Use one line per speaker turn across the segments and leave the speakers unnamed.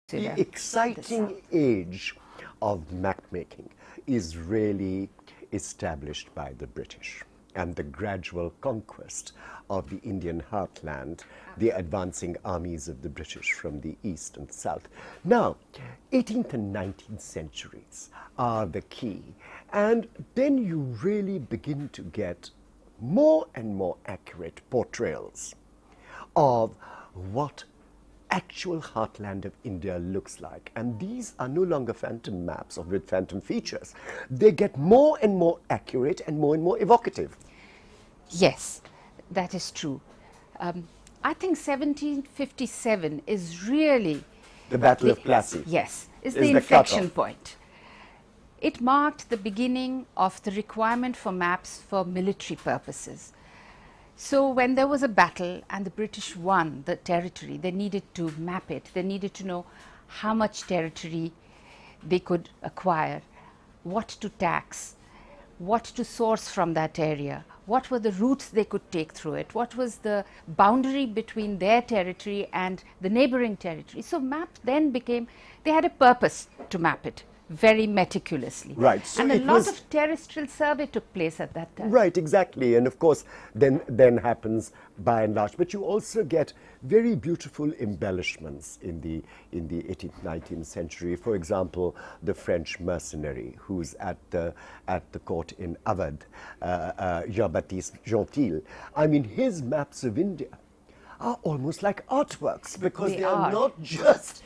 The exciting age of map making is really established by the British and the gradual conquest of the Indian heartland, the advancing armies of the British from the east and south. Now, 18th and 19th centuries are the key, and then you really begin to get more and more accurate portrayals of what actual heartland of India looks like. And these are no longer phantom maps or with phantom features. They get more and more accurate and more evocative.
Yes, that is true. I think 1757 is really
the Battle of Plassey.
Yes, is the inflection point. It marked the beginning of the requirement for maps for military purposes. So when there was a battle and the British won the territory, they needed to map it. They needed to know how much territory they could acquire, what to tax, what to source from that area, what were the routes they could take through it, what was the boundary between their territory and the neighboring territory. So maps then became, they had a purpose to map it very meticulously.
Right. So
and a lot of terrestrial survey took place at that time.
Right, exactly. And of course, then happens by and large. But you also get very beautiful embellishments in the 18th, 19th century. For example, the French mercenary who's at the court in Awadh, Jean-Baptiste Gentil. I mean, his maps of India are almost like artworks, because they are not just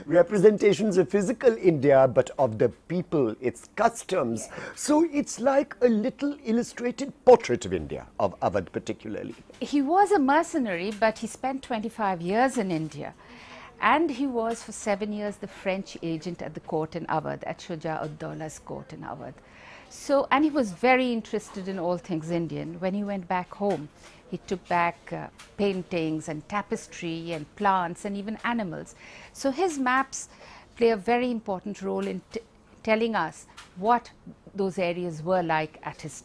representations of physical India, but of the people, its customs. So it's like a little illustrated portrait of India, of Awadh particularly.
He was a mercenary, but he spent 25 years in India. And he was for 7 years the French agent at the court in Awadh, at Shuja-ud-Daula's court in Awadh. So, and he was very interested in all things Indian. When he went back home, he took back paintings and tapestry and plants and even animals. So his maps play a very important role in telling us what those areas were like at his time.